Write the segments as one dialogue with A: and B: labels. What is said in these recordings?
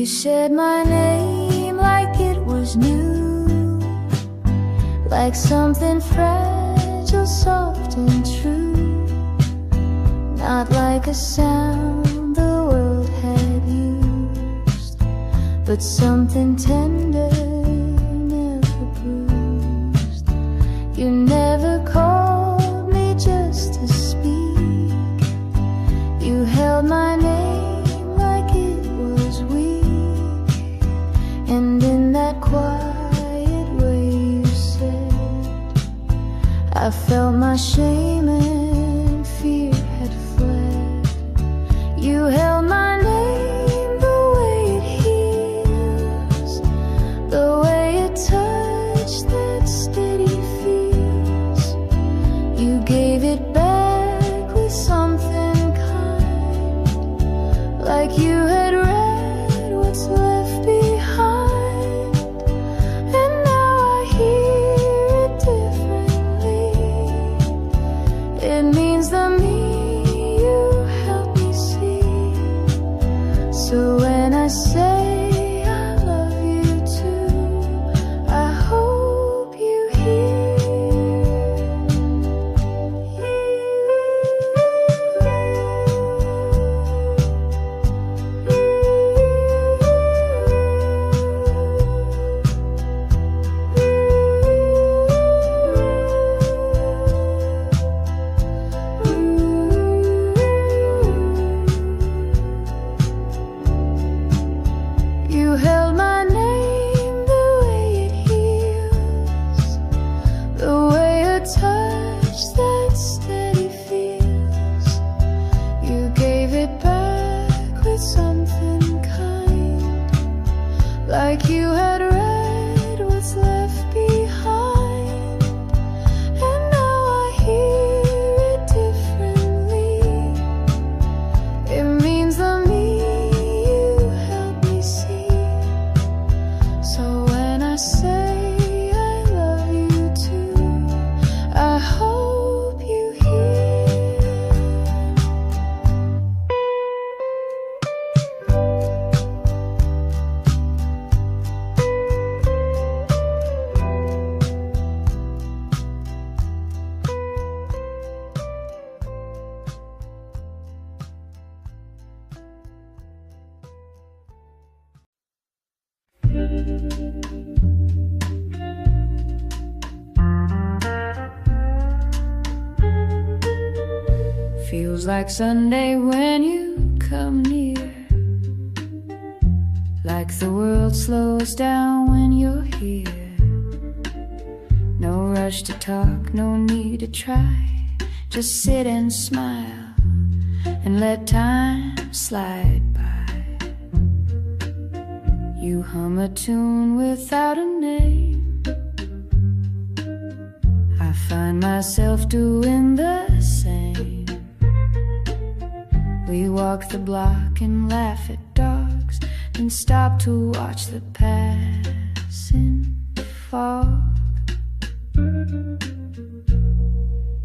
A: You said my name like it was new, like something fragile, soft and true, not like a sound the world had used, but something tender, never bruised. You never called me just to speak. You held my name like it was weak, and in that quiet way you said, I felt my shame and fear had fled. You held my name the way it heals, the way it touched that steady feels. You gave it back with something kind, like you had read what's left behind. And now I hear it differently. It means the me you helped me see. So when I say I love you too, I hope you You held my name the way it heals, the way a touch that steady feels. You gave it back with something kind, like you had read what's left behind. And now I hear it differently. It means the me you helped me see. So when I say I love you too, I hope you hear. Feels like Sunday when you come near, like the world slows down when you're here. No rush to talk, no need to try, just sit and smile and let time slide by. You hum a tune without a name. I find myself doing the same. We walk the block and laugh at dogs, and stop to watch the passing fog.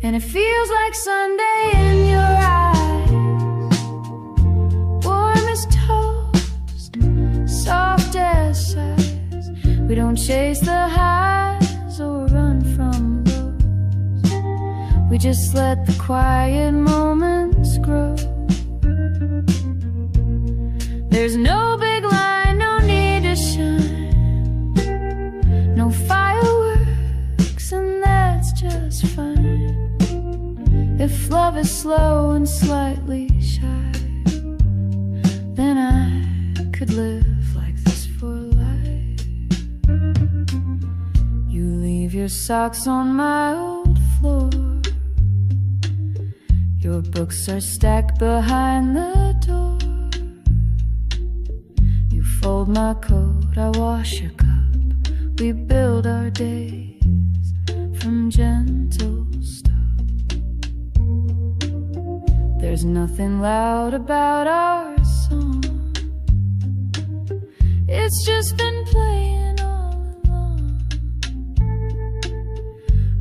A: And it feels like Sunday in your eyes, warm as toast, soft as sighs. We don't chase the highs or run from lows. We just let the quiet moments grow. There's no big line, no need to shine, no fireworks, and that's just fine. If love is slow and slightly shy, then I could live like this for life. You leave your socks on my old floor, your books are stacked behind the door. You fold my coat, I wash your cup. We build our days from gentle stuff. There's nothing loud about our song, it's just been playing all along.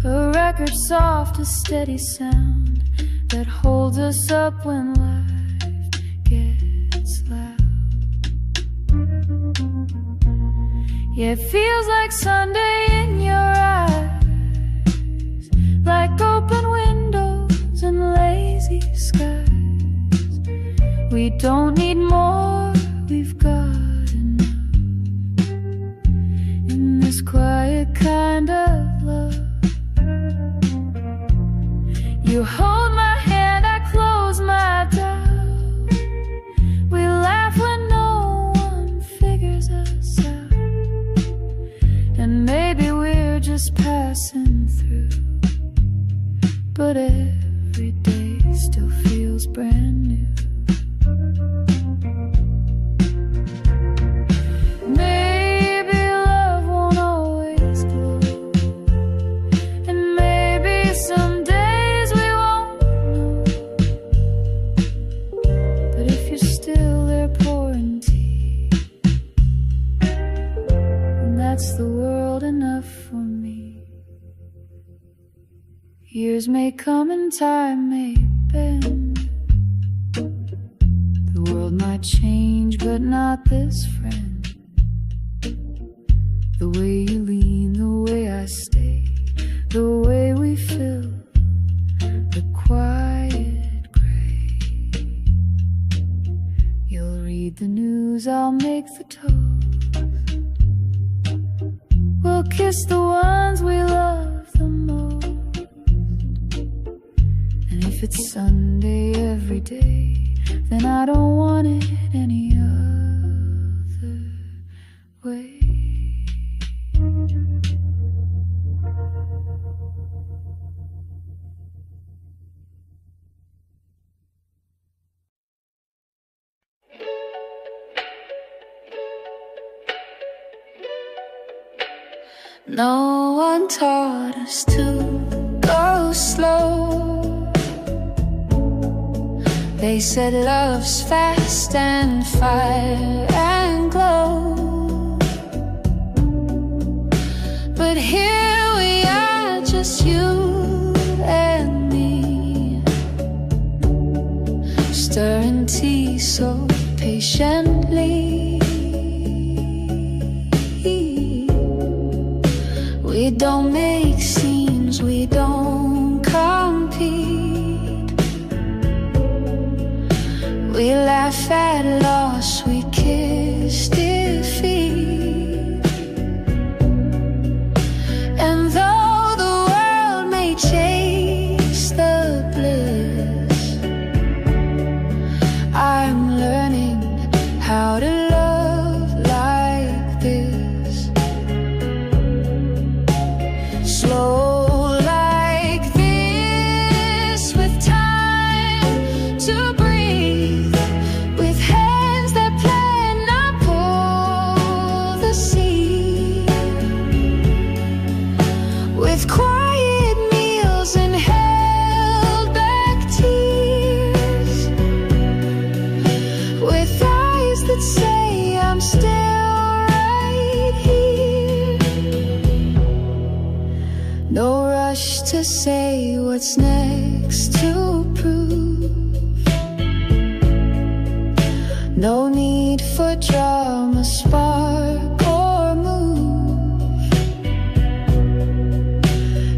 A: A record soft, a steady sound that holds us up when life gets loud. Yeah, it feels like Sunday in your eyes, like open windows and lazy skies. We don't need more, we've got enough in this quiet kind of love. You hold my hand, I close my doubt. We laugh when no one figures us out, and maybe we're just passing through, but every day still feels brand new. Maybe love won't always glow, and maybe some days we won't know, but if you're still there pouring tea, and that's the world enough for me. Years may come and time may bend, the world might change but not this friend. The way you lean, the way I stay, the way we fill the quiet gray. You'll read the news, I'll make the toast. We'll kiss the ones we love the most. And if it's Sunday every day, then I don't want it any other way. No one taught us to go slow. They said love's fast and fire and glow, but here we are, just you and me, stirring tea so patiently. We don't make scenes, we don't compete. We laugh at loss, we kiss defeat. And though the world may chase the bliss, I'm learning how to love like this. Slow like this, with time to breathe, with hands that plan, not pull the seed, with quiet meals and held back tears, with eyes that say I'm still right here. No rush to say what's next to prove, no need for drama, spark or move.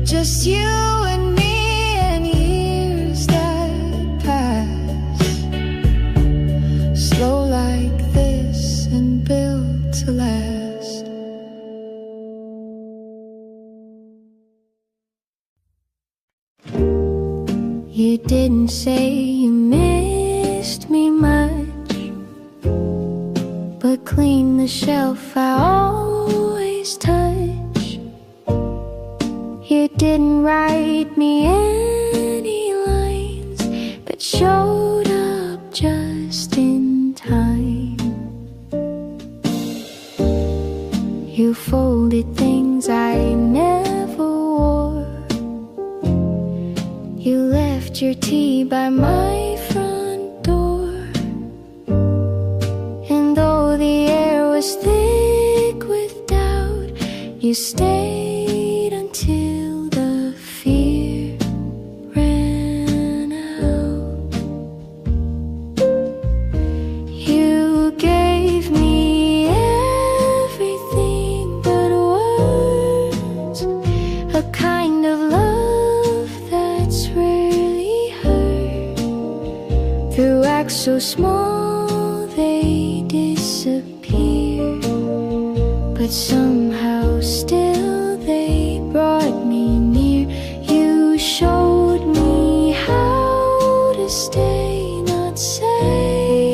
A: Just you and me and years that pass, slow like this and built to last. You didn't say you missed me much, but clean the shelf I always touch. You didn't write me any lines, but showed up just in time. You folded things I never wore. You left your tea by my front door. And though the air was thick with doubt, you stayed until the fear ran out. You gave me sparks so small they disappear, but somehow still they brought me near. You showed me how to stay, not say.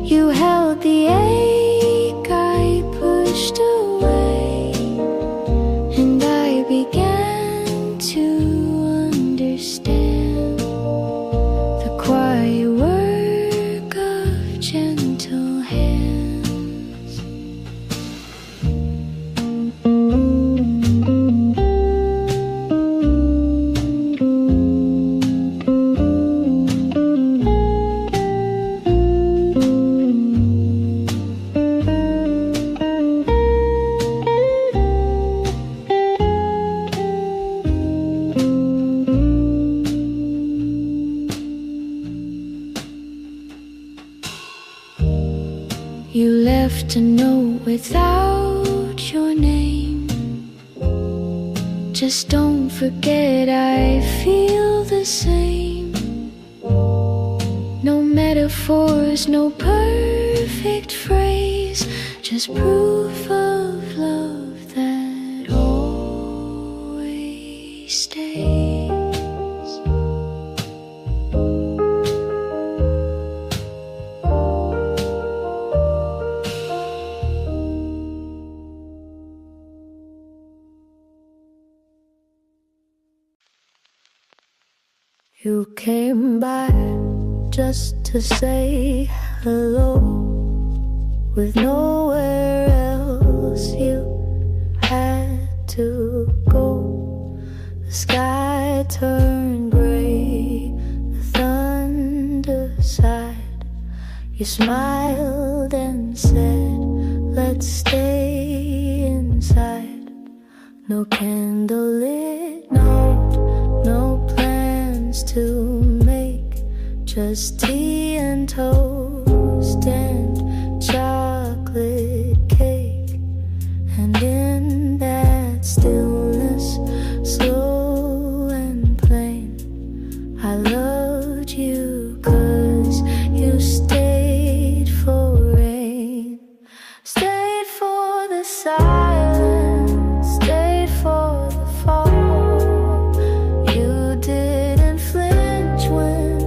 A: You held the ache I pushed away, and I began to understand the quiet work of gentle hands. You left a note without your name. Just don't forget I feel the same. No metaphors, no perfect phrase, just proof of love that always stays. You came by just to say hello, with nowhere else you had to go. The sky turned gray, the thunder sighed. You smiled and said, let's stay inside. No candlelit note, no plans to make, just tea and toast and chocolate cake. And in that stillness, slow and plain, I loved you 'cause you stayed for rain, stayed for the silence, stayed for the fall. You didn't flinch when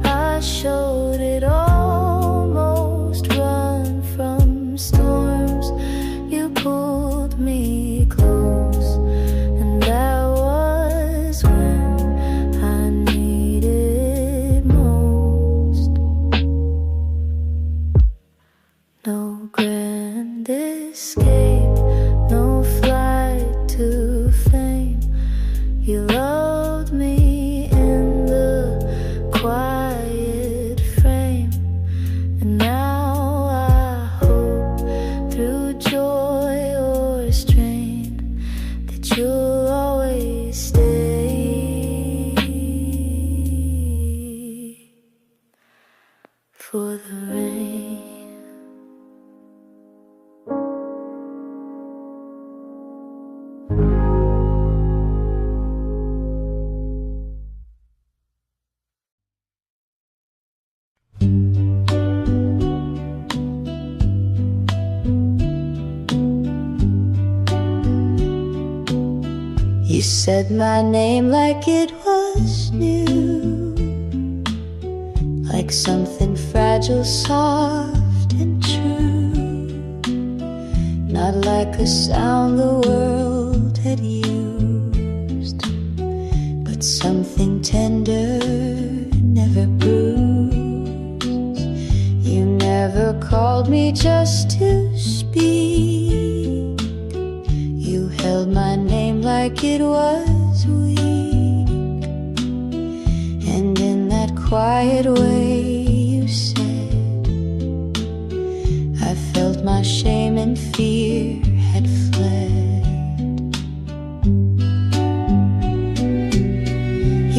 A: I showed it, almost run from storms. You pulled me close, and that was when I needed most. No grand escape, no flight to fame. You loved me in the quiet frame, and now I hope through joy or strain that you'll always stay for the rain. You said my name like it was new, like something fragile, soft and true, not like a sound the world had used, but something tender, never bruised. You never called me just to speak. You held my name like it was weak, and in that quiet way you said, I felt my shame and fear had fled.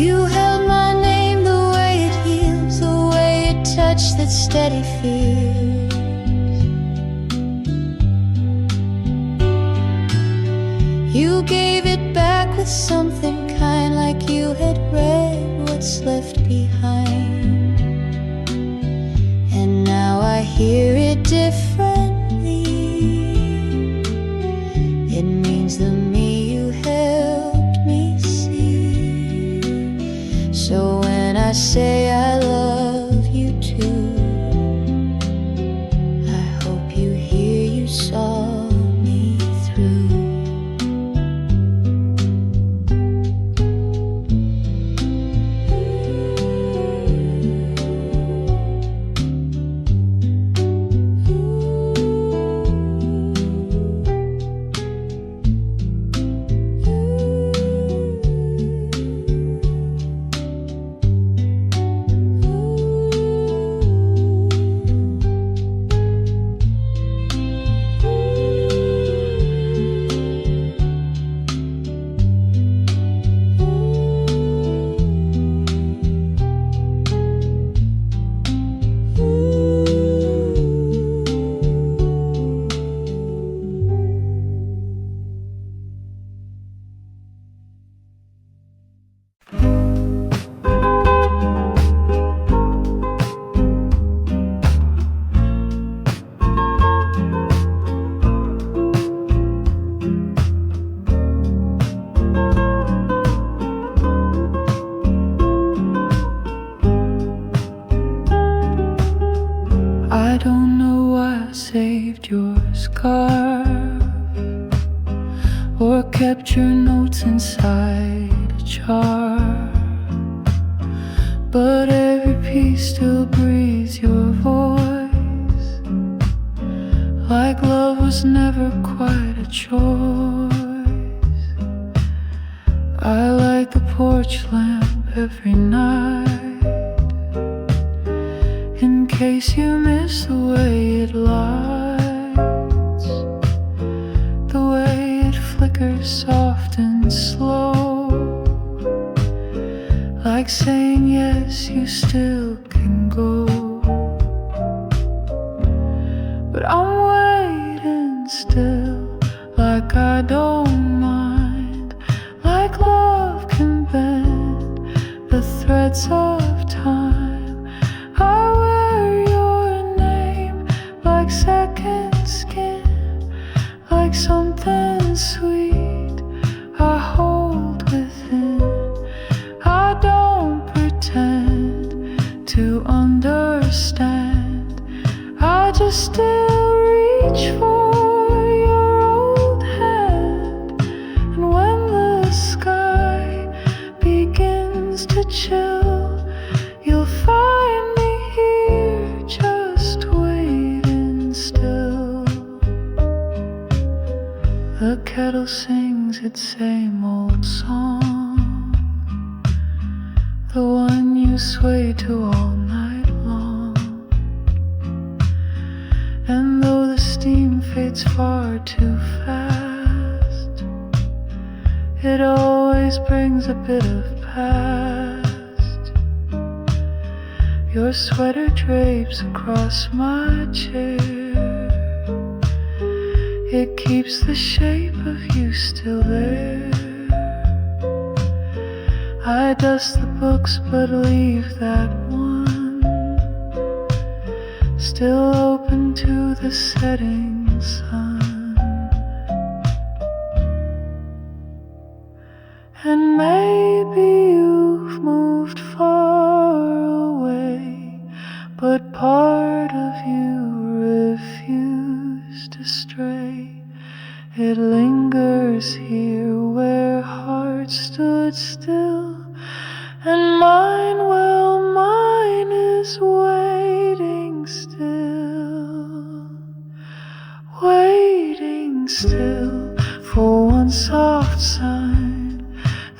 A: You held my name the way it heals, the way it touched that steady fear. You gave it back with something kind, like you had read what's left behind. So when I say I love you too, I hope you hear you saw me through. I don't know why I saved your scarf or kept your notes inside a jar, but every piece still breathes your voice, like love was never quite a choice. I light the porch lamp every night in case you miss the way it lights, the way it flickers soft and slow, like saying yes, you still can go. But I'm waiting still, like I don't mind, like love can bend the threads of time. I wear your name like second skin, like something sweet I hold within. I don't pretend to understand, I just still reach for your old hand. And when the sky begins to chill, you'll find me here just waiting still. The kettle sings its same old song, the one you sway to all night long. And though the steam fades far too fast, it always brings a bit of past. Your sweater drapes across my chair, it keeps the shape of you still there. I dust the books but leave that one still open to the setting sun. And maybe you've moved far away, but part of you refused to stray. It lingers here where hearts stood still, and mine, well, mine is waiting still, waiting still for one soft sign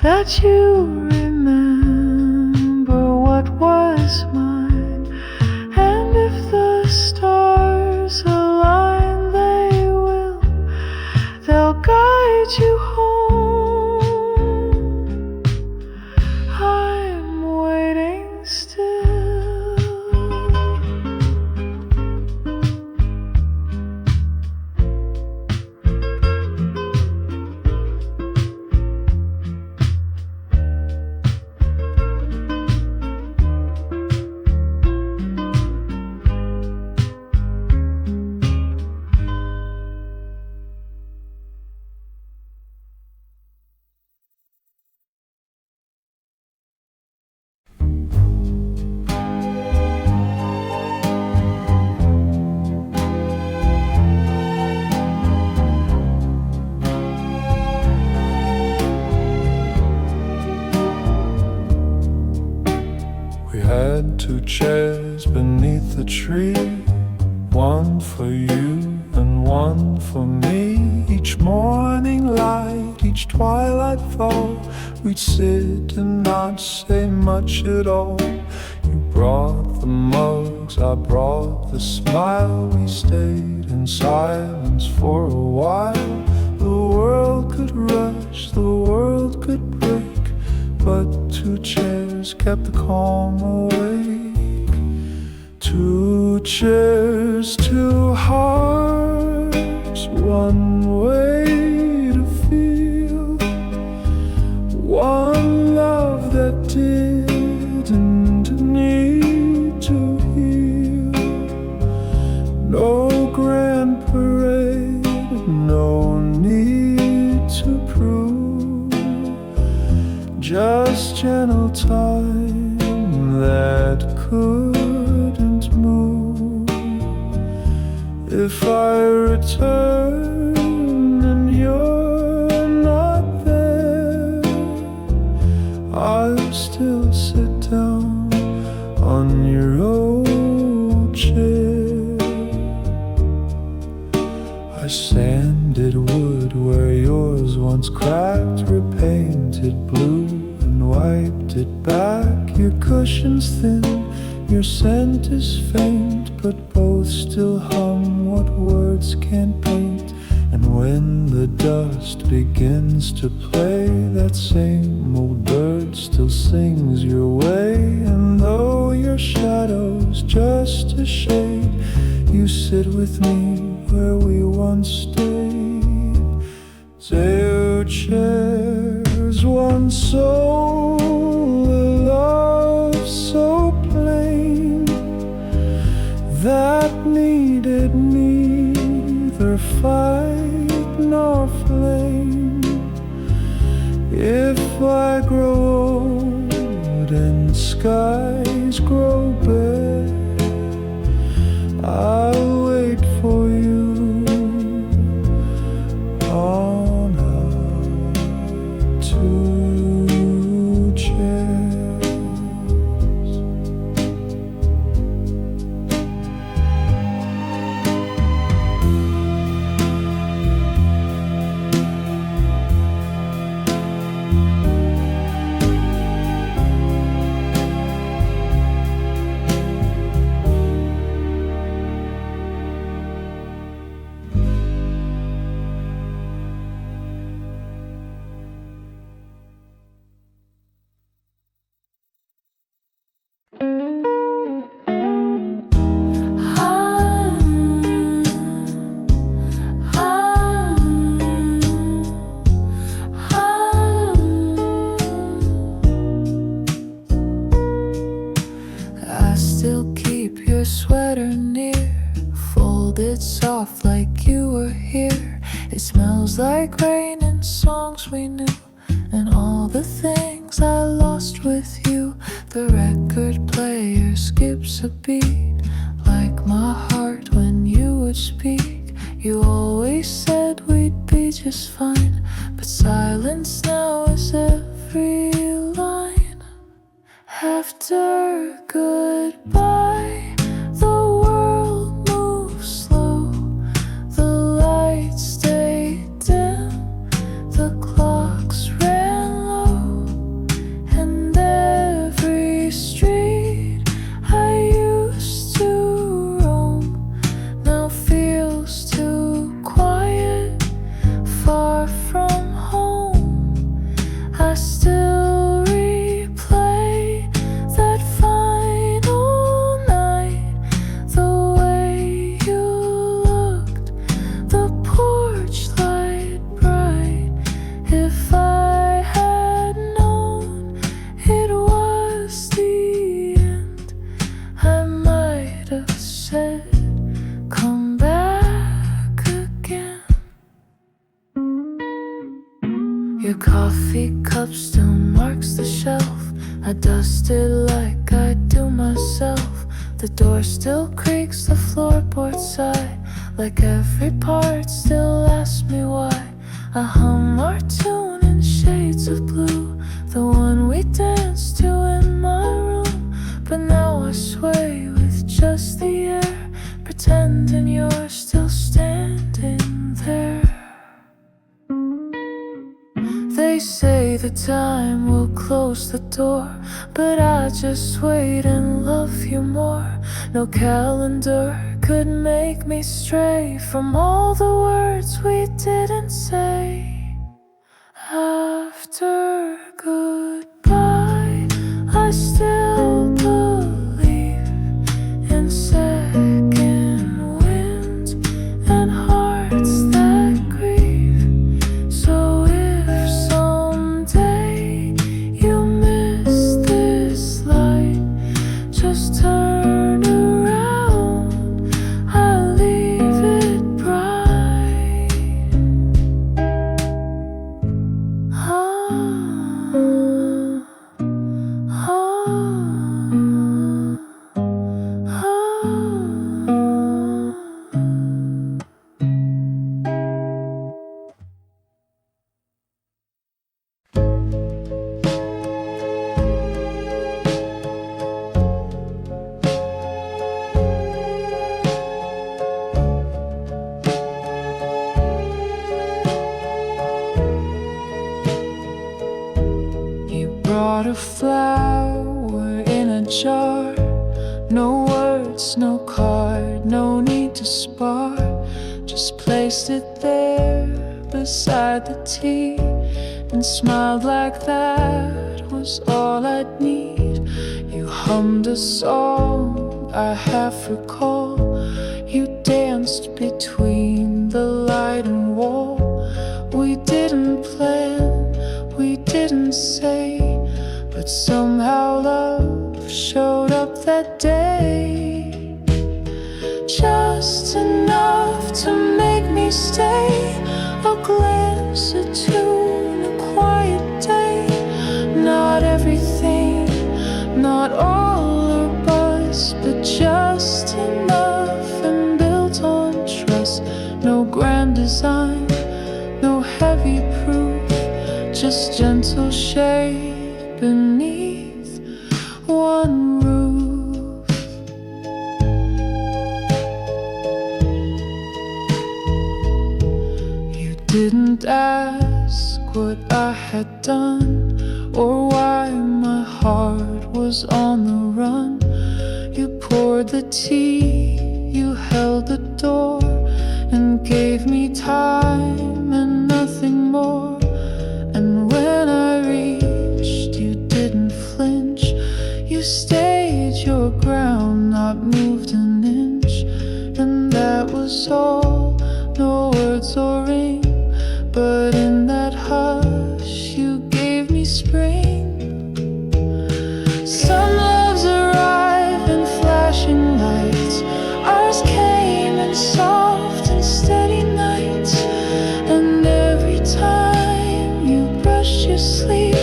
A: that you remember what was mine. And if the stars align, they will, they'll guide you home. I'm waiting still.
B: had two chairs beneath the tree, one for you and one for me. Each morning light, each twilight fall, we'd sit and not say much at all. You brought the mugs, I brought the smile. We stayed in silence for a while. The world could rush, the world could break, but two chairs kept the calm awake. Two chairs, two hearts, one way to feel, one love that didn't need to heal. No grand parade, no need to prove, just gentle time that couldn't move. If I return and you're not there, I'll still sit down on your old chair. I sanded wood where yours once cracked, repainted blue and wiped it back. Your cushion's thin, your scent is faint, but both still hum what words can't paint. And when the dust begins to play, that same old bird still sings your way. And though your shadow's just a shade, you sit with me where we once stayed. Two chairs, one soul, a love so plain that needed neither fight nor flame. If I grow old and skies grow bare, I'll wait for you on our two chairs. Sweater near, folded soft like you were here. It smells like rain and songs we knew, and all the things I lost with you. The record player skips a beat, like my heart when you would speak. You always said we'd be just fine, but silence now is every line. After goodbye, the world moves slow, the lights stay dim, the clocks ran low, and every street I used to roam now feels too quiet, far from home. I still replay that final night, the way you looked, the porch light bright. If I had known it was the end, I might have said, come back again. Your coffee cup still marks the shelf. I dust it like I do myself. The door still creaks, the floorboards sigh, like every part still asks me why. I hum our tune in shades of blue, the one we danced to in my room, but now
A: the time, we'll close the door. But I just wait and love you more. No calendar could make me stray from all the words we didn't say. After goodbye, I still believe in second winds and hearts that grieve. So if someday you miss this light, just turn around, I'll leave it bright. Brought a flower in a jar. No words, no card, no need to spar. Just placed it there beside the tea and smiled like that was all I'd need. You hummed a song I half recall. You danced between the light and wall. We didn't plan, we didn't say, but somehow love showed up that day. Just enough to make me stay. A glance, a tune, a quiet day. Not everything, not all or buzz, but just enough and built on trust. No grand design, no heavy proof, just gentle shade beneath one roof. You didn't ask what I had done or why my heart was on the run. You poured the tea, you held the door and gave me time and nothing more. And when I reached, you didn't flinch. You stayed your ground, not moved an inch. And that was all, no words or ring, but in that hush you gave me spring. Some loves arrive in flashing lights. Ours came in soft and steady nights. And every time you brushed your sleep,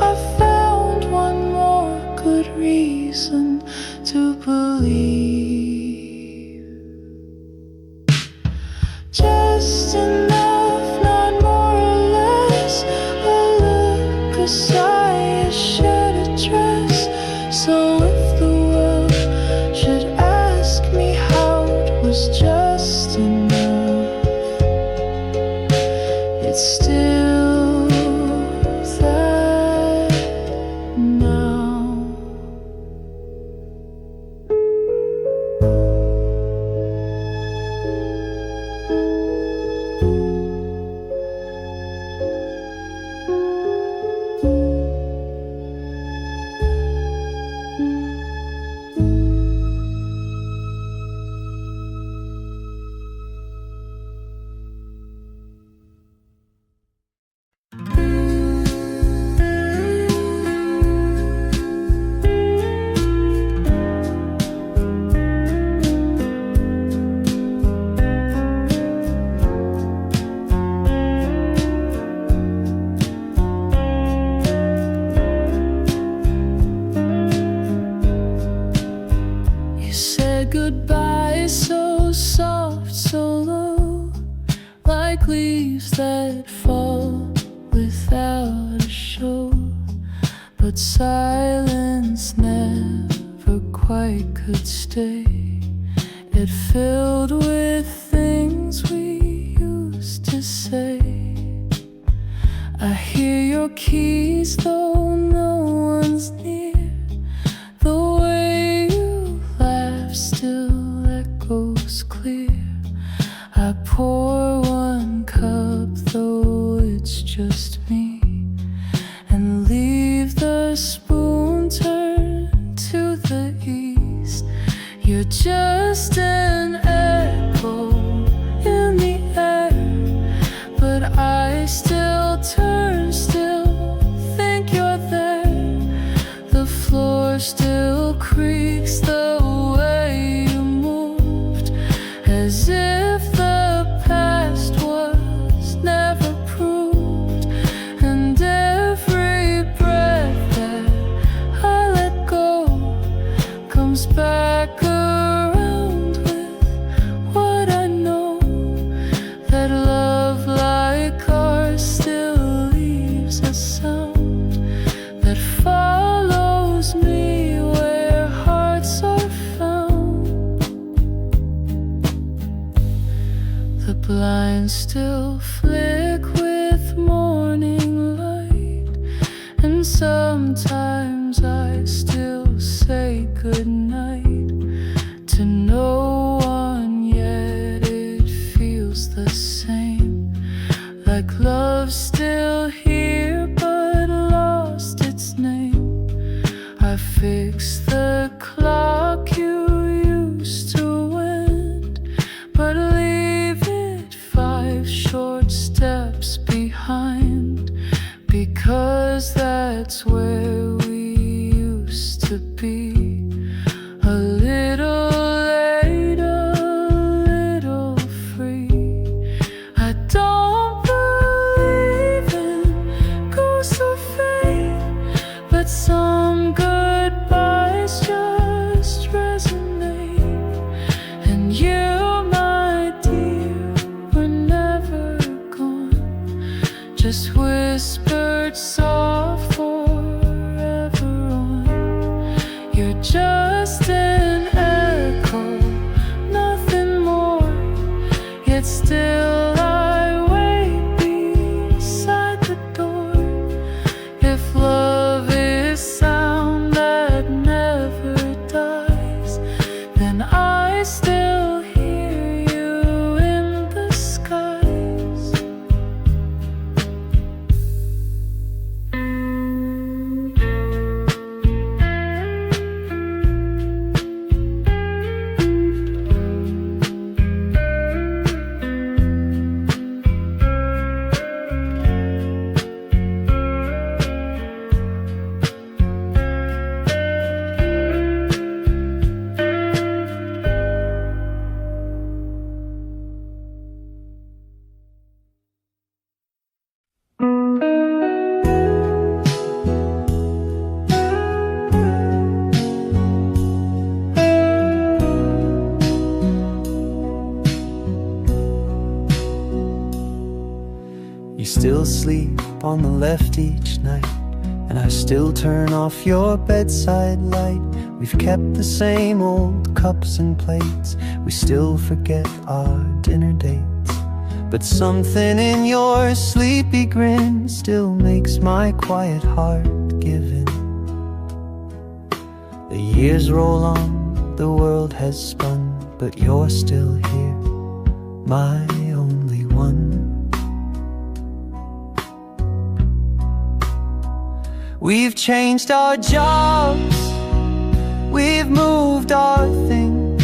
A: I found one more good reason to believe. Just enough, not more or less. A look, a sigh, a shared address. So if the world should ask me how it was just enough, it's still that now. You said goodbye so soft, so low, like leaves that fall without a show. But silence never quite could stay. It filled with things we used to say. I hear your keys though no one's near. The way you laugh still echoes clear. I pour one cup though it's just me, and leave the spoon turned to the east. You're just an echo in the air, but I still turn, still think you're there. The floor still creaks the way you moved, as if the past was never proved. And every breath that I let go comes back around with what I know, that love like ours still leaves a sound that follows me where hearts are found. The blinds still flick with morning light, and sometimes I still say goodnight to no one, yet it feels the same, like love's still here but lost its name. I fix the clock you used to wind, but leave it 5 short steps behind, because that's where we used to be. A little late, a little free. I don't believe in ghosts or fate, but some goodbyes just resonate. And you, my dear, were never gone, just whispered soft forever on. You're just an echo, nothing more, yet still I wait beside the door. If love is sound that never dies, then I still hear you in the skies.
B: You still sleep on the left each night, and I still turn off your bedside light. We've kept the same old cups and plates, we still forget our dinner dates. But something in your sleepy grin still makes my quiet heart give in. The years roll on, the world has spun, but you're still here, my only one. We've changed our jobs, we've moved our things,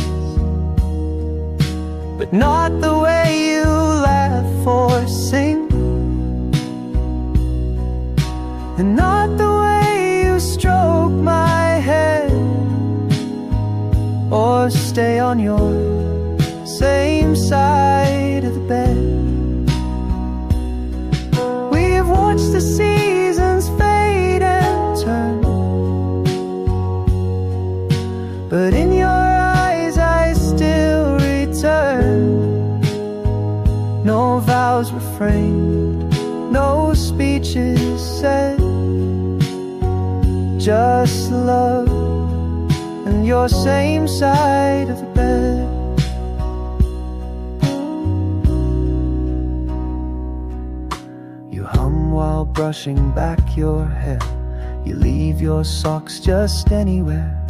B: but not the way you laugh or sing, and not the way you stroke my head, or stay on your same side of the bed. We've watched the seasons fade and turn, but in your eyes I still return. No vows were framed, no speeches said, just love and your same side of the bed. You hum while brushing back your hair. You leave your socks just anywhere.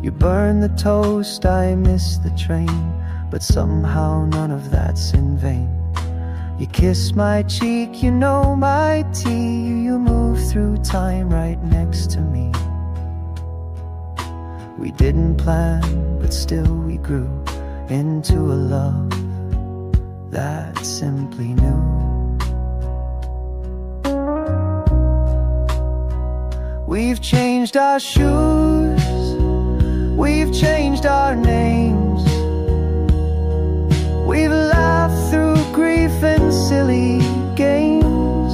B: You burn the toast, I miss the train, but somehow none of that's in vain. You kiss my cheek, you know my tea. You move through time right next to me. We didn't plan, but still we grew into a love that simply knew. We've changed our shoes, we've changed our names, we've laughed through grief and silly games,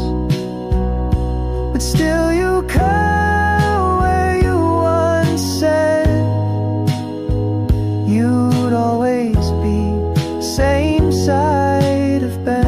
B: but still you come where you once said you'd always be, same side of bed.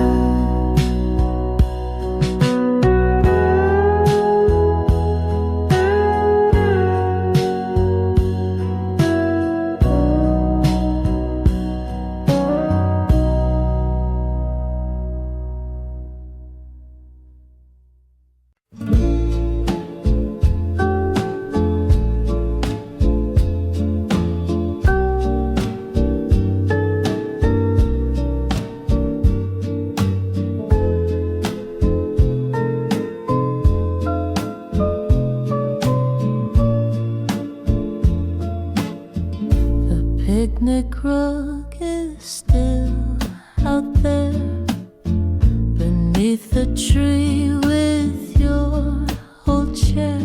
A: Picnic rug is still out there beneath the tree with your old chair.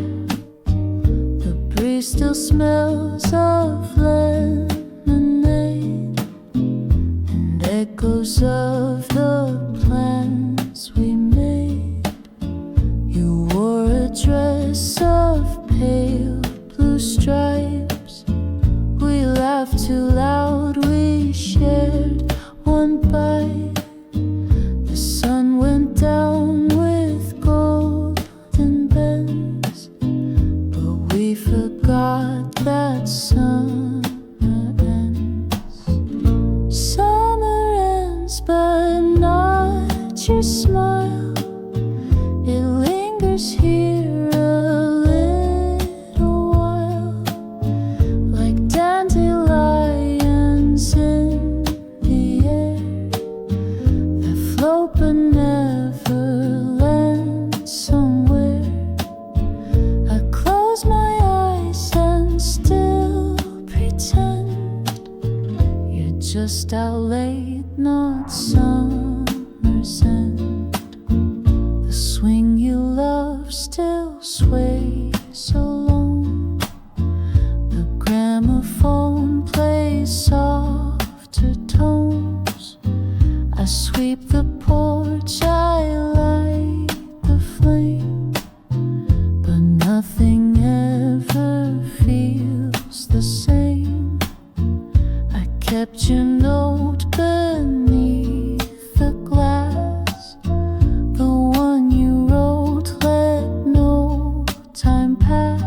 A: The breeze still smells of lemonade and echoes of the plans we made. You wore a dress of pale blue stripes. We laughed too loud, we shared one bite. The sun went down with golden bends, but we forgot that summer ends. Summer ends, but not your smile. It lingers here a little while, like dandelions in the air that float but never land somewhere. I close my eyes and still pretend you're just out late, not summer's end. The swing you love still sways alone. The gramophone plays softer tones. I sweep the porch, I light the flame, but nothing ever feels the same. I kept your note beneath the glass, the one you wrote, let no time pass.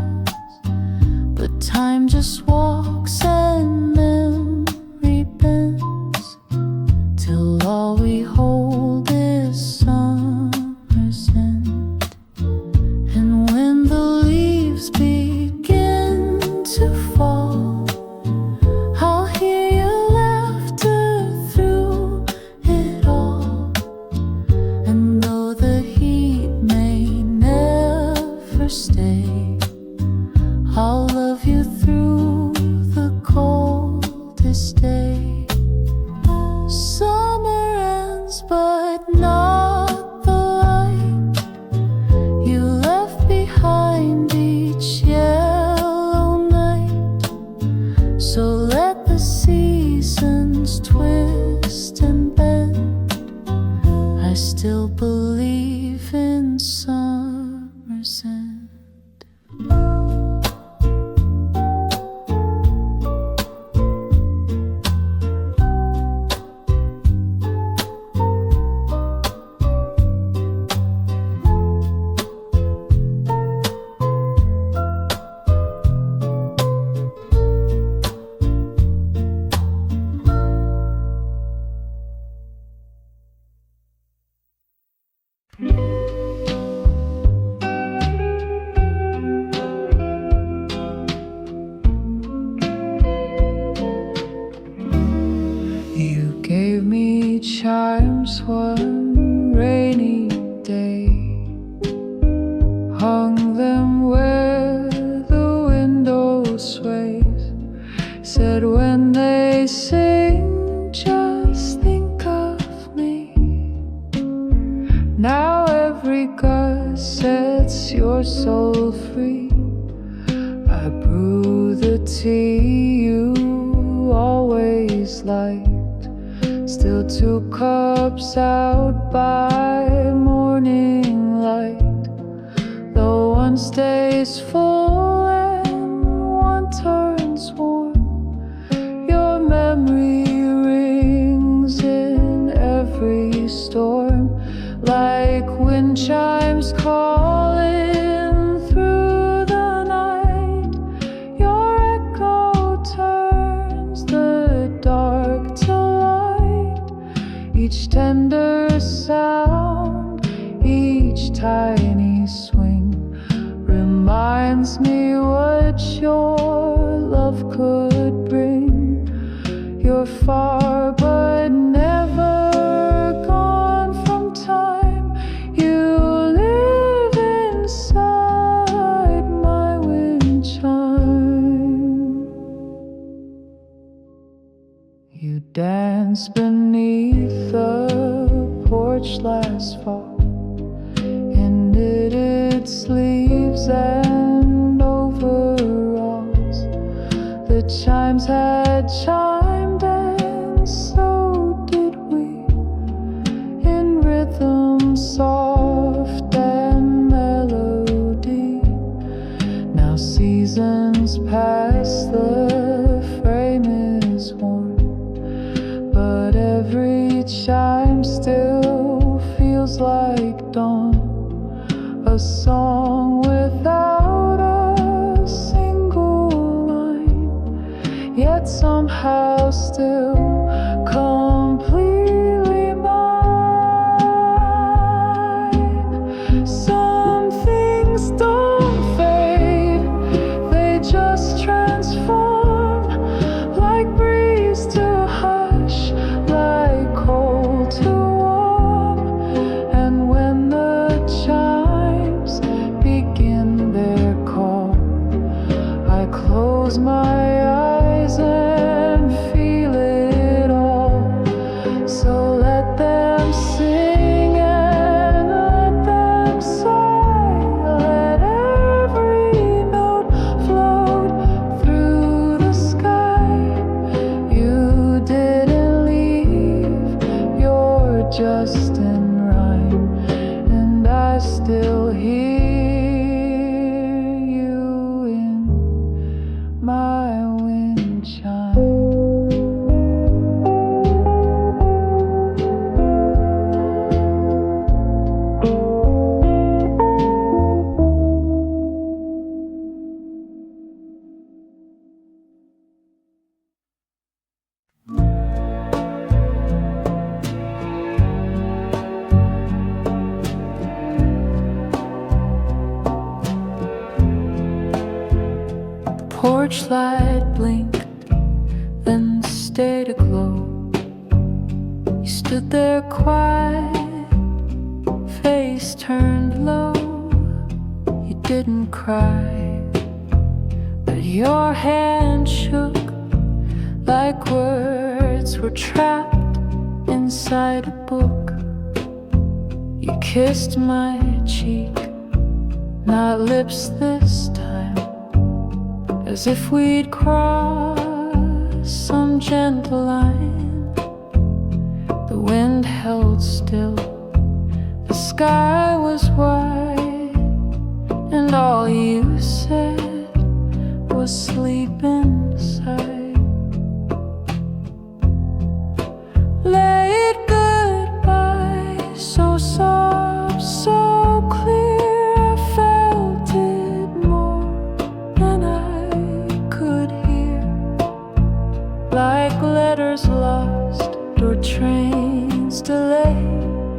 A: But time just walks and memory bends, till all we hold is summer's end. And when the leaves begin to fall, I'll hear your laughter through it all. And though the heat may never stay, I'll love you through the coldest day. Summer ends, but not the light you left behind each yellow night. sways. Said when they sing, just think of me. Now every gust sets your soul free. I brew the tea you always liked. Still 2 cups out by morning light. Though one stays full and one turns warm, your memory rings in every storm, like wind chimes calling through the night. Your echo turns the dark to light. Each tender sound, each tiny swing reminds me what your love could bring. You're far but never gone from time. You live inside my wind chime. You danced beneath the porch last fall in knitted sleeves and overalls. The chimes had chimed and so did we, in rhythm soft and melody. Now seasons pass, the frame is worn, but every chime still feels like dawn. A song without a single line, yet somehow still completely mine. Some things don't fade, they just transform, like breeze to hush, like cold to warm. And when the chimes begin their call, I close my eyes and feel it all. So let them sing and let them sigh. Let every note float through the sky. You didn't leave, you're just in rhyme, and I still hear you in my wind chime. Porch light blinked, then stayed aglow. You stood there quiet, face turned low. You didn't cry, but your hand shook like words were trapped inside a book. You kissed my cheek, not lips this time, as if we'd crossed some gentle line. The wind held still, the sky was white, and all you said was sleep inside. Late goodbye, so soft, so clear, I felt it more than I could hear. Like letters lost or trains delayed,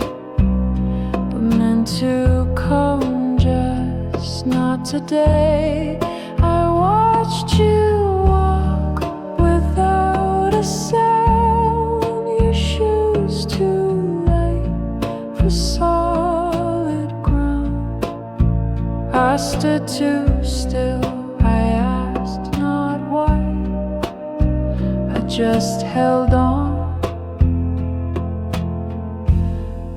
A: but meant to come, just not today. I watched you walk without a sound, your shoes too light for solid ground. I stood too still, I asked no just held on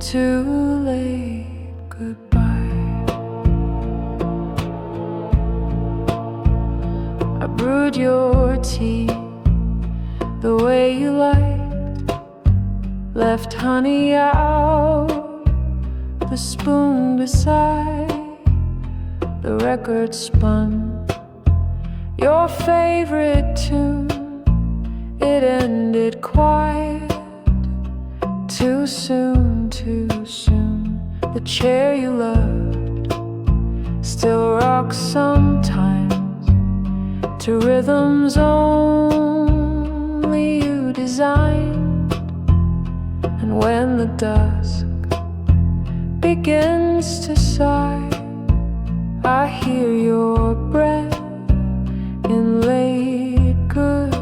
A: to late goodbye. I brewed your tea the way you liked, left honey out the spoon beside the record spun your favorite tune. It ended quiet, too soon, too soon. The chair you loved still rocks sometimes to rhythms only you designed. And when the dusk begins to sigh, I hear your breath in late goodbye.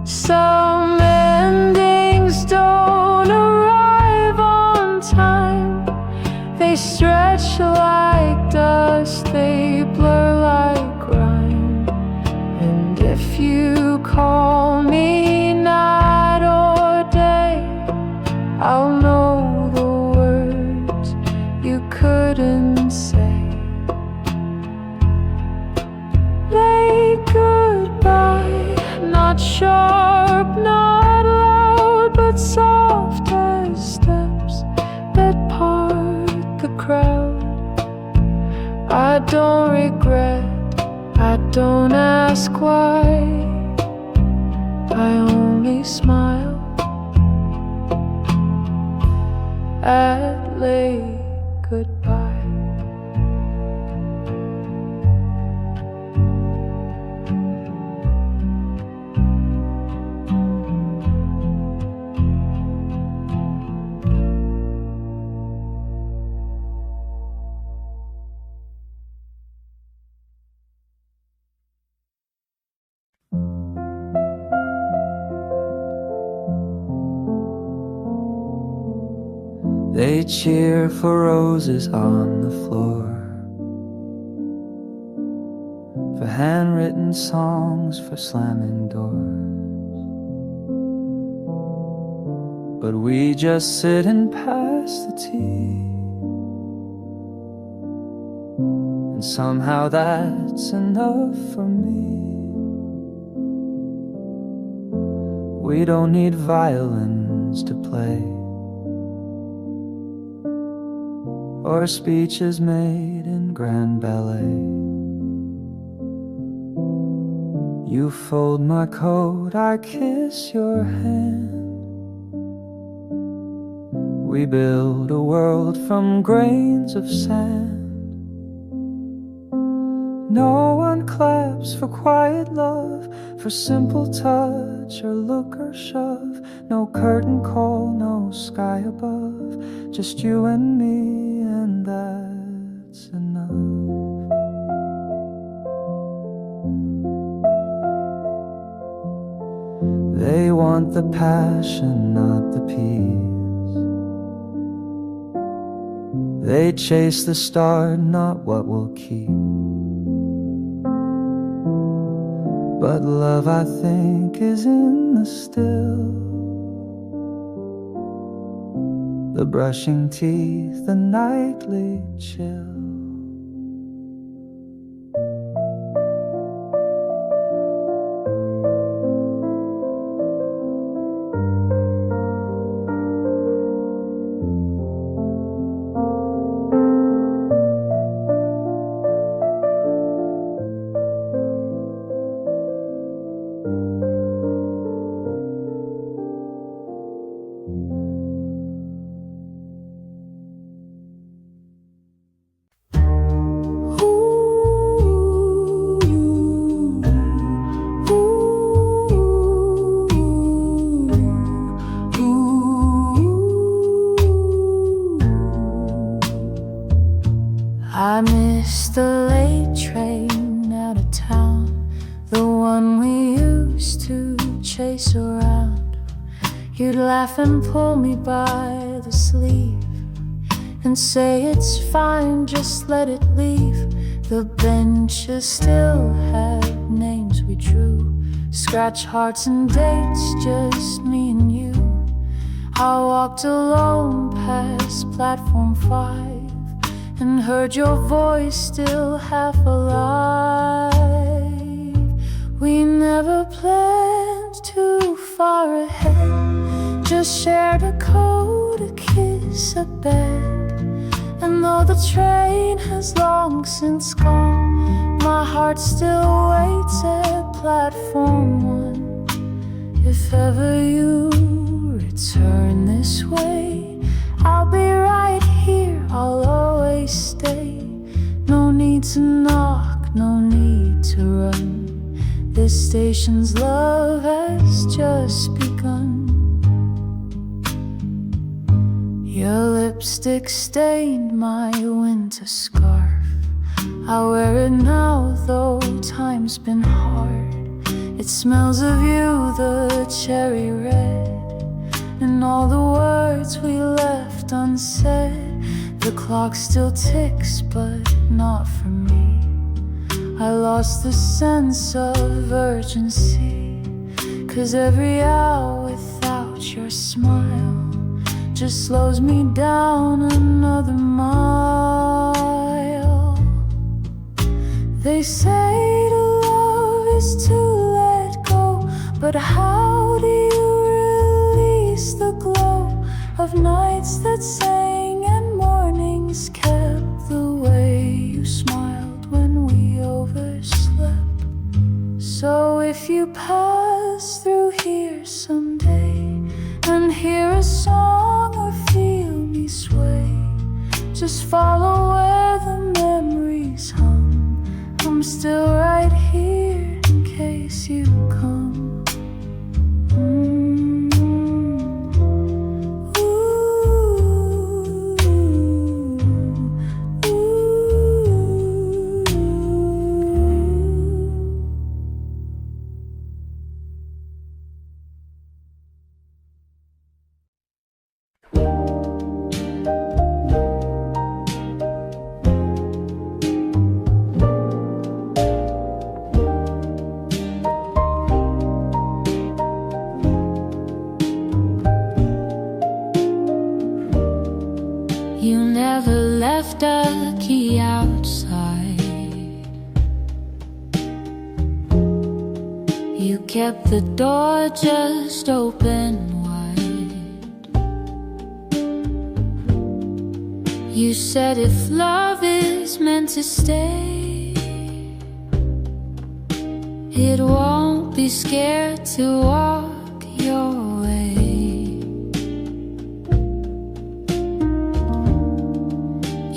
A: Some endings don't arrive on time. They stretch like dust, they blur like rhyme. And if you call me night or day, I'll know the words you couldn't say. Late goodbye, not sharp, not loud, but soft as steps that part the crowd. I don't regret, I don't ask why, I only smile at late goodbye.
B: They cheer for roses on the floor, for handwritten songs, for slamming doors. But we just sit and pass the tea, and somehow that's enough for me. We don't need violins to play, or speeches made in grand ballet. You fold my coat, I kiss your hand. We build a world from grains of sand. No one claps for quiet love, for simple touch or look or shove. No curtain call, no sky above, just you and me, and that's enough. They want the passion, not the peace. They chase the star, not what will keep. But love, I think, is in the still, the brushing teeth, the nightly chill.
A: I miss the late train out of town, the one we used to chase around. You'd laugh and pull me by the sleeve and say it's fine, just let it leave. The benches still had names we drew, scratch hearts and dates, just me and you. I walked alone past platform 5 and heard your voice still half alive. We never planned too far ahead, just shared a code, a kiss, a bed. And though the train has long since gone, my heart still waits at platform 1. If ever you return this way, I'll be right here, I'll always stay. No need to knock, no need to run. This station's love has just begun. Your lipstick stained my winter scarf. I wear it now, though time's been hard. It smells of you, the cherry red, and all the words we left unsaid. The clock still ticks, but not for me. I lost the sense of urgency, 'cause every hour without your smile just slows me down another mile. They say to love is to let go, but how do you release the glow of nights that sang and mornings kept, the way you smiled when we overslept? So if you pass through here someday and hear a song or feel me sway, just follow where the memories hum. I'm still right here in case you come. You never left a key outside. You kept the door just open wide. You said if love is meant to stay, it won't be scared to walk your way.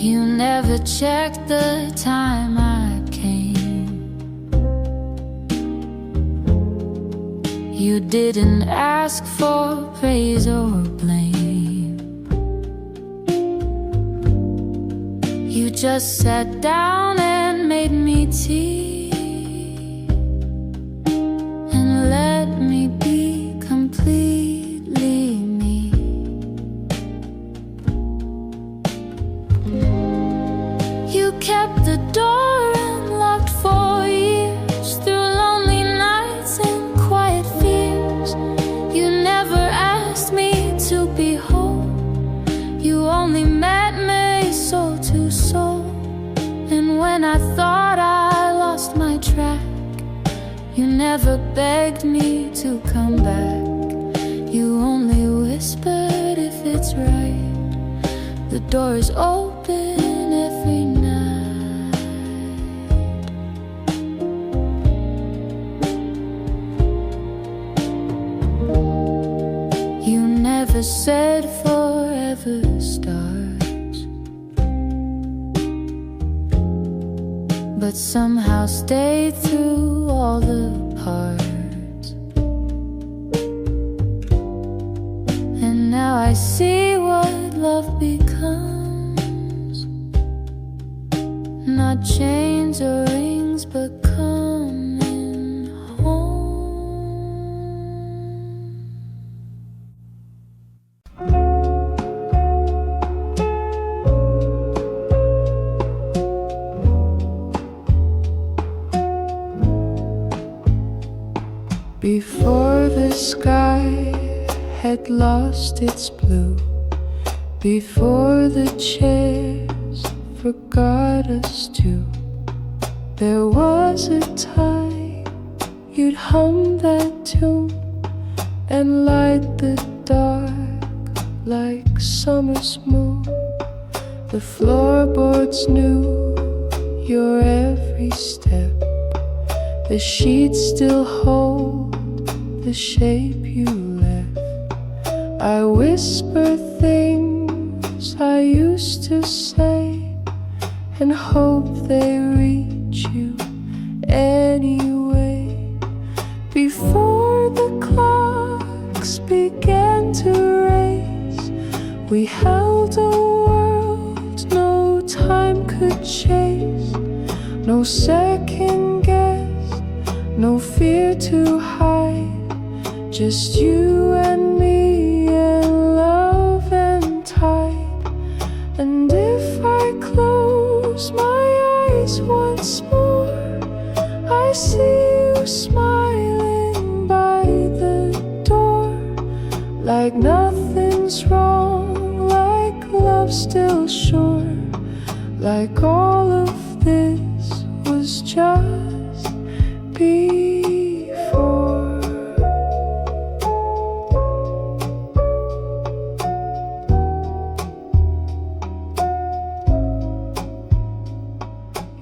A: You never checked the time I came. You didn't ask for praise or blame. You just sat down and made me tea and let me be completely me. You kept the door unlocked for years, through lonely nights and quiet fears. You never asked me to be whole. You only met me soul to soul. And when I thought I lost my track, you never begged me to come back. You only whispered if it's right. The door is open every night. You never said forever starts, but somehow stayed through all the parts. And now I see what love becomes, not chains or rings, but coming home. before the sky had lost its blue, before the chairs forgot us too. There was a time you'd hum that tune and light the dark like summer's moon. The floorboards knew your every step. The sheets still hold the shape you left. I whisper things I used to say and hope they reach you anyway. Before the clocks began to race, we held a world no time could chase. No second guess, no fear to hide, just you and me and love and tide. And if I close my eyes once more, I see you smiling by the door, like nothing's wrong, like love's still sure, like all of this was just before.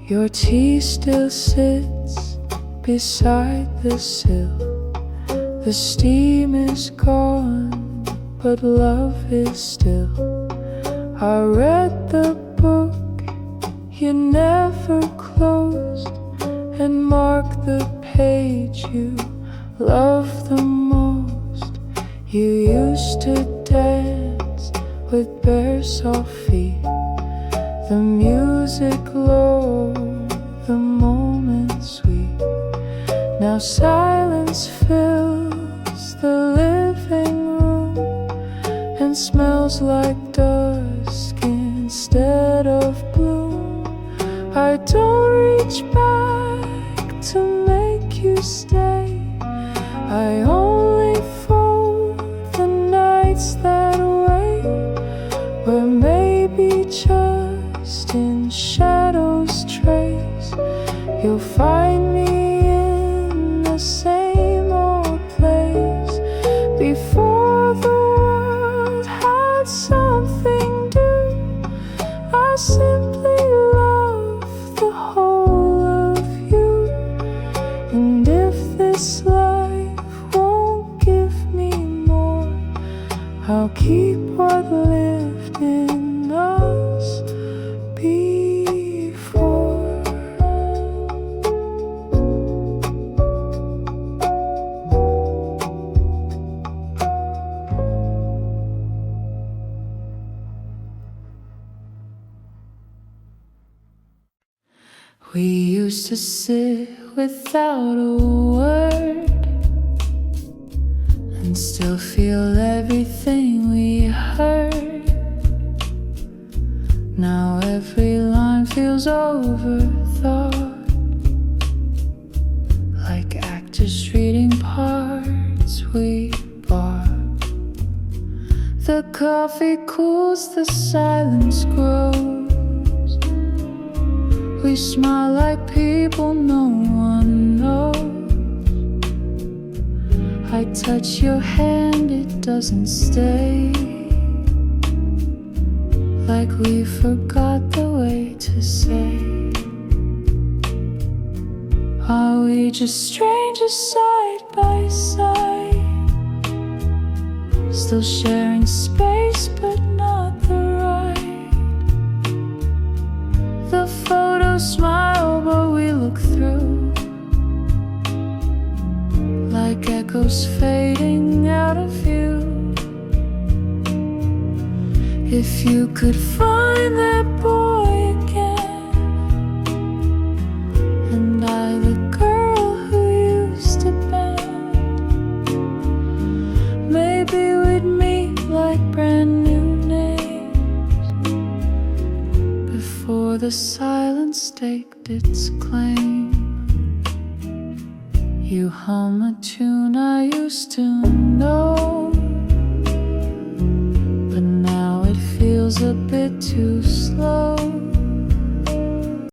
A: Your tea still sits beside the sill. The steam is gone, but love is still. I read the book you never closed and marked the page you loved the most. You used to dance with bare soft feet, the music low, the moment sweet. Now silence fills the living room and smells like dusk instead of bloom. I don't reach back to make you stay. I only fold the nights that wait, where maybe just in shadows trace you'll find me in the same old place. Before the world had something new, I simply love the whole of you. And if this life won't give me more, I'll keep what lived in us before. We used to sit without a word and still feel everything we heard. Now every line feels overthought, like actors reading parts we bought. The coffee cools, the silence grows. We smile like people no one knows. I touch your hand, it doesn't stay, like we forgot the way to say. Are we just strangers side by side, still sharing space but not the ride? The photos smile but we look through, like echoes fading out of view. If you could find that boy again, and I the girl who used to bend, maybe we'd meet like brand new names, before the silence staked its claim. You hum a tune I used to know, but now it feels a bit too slow.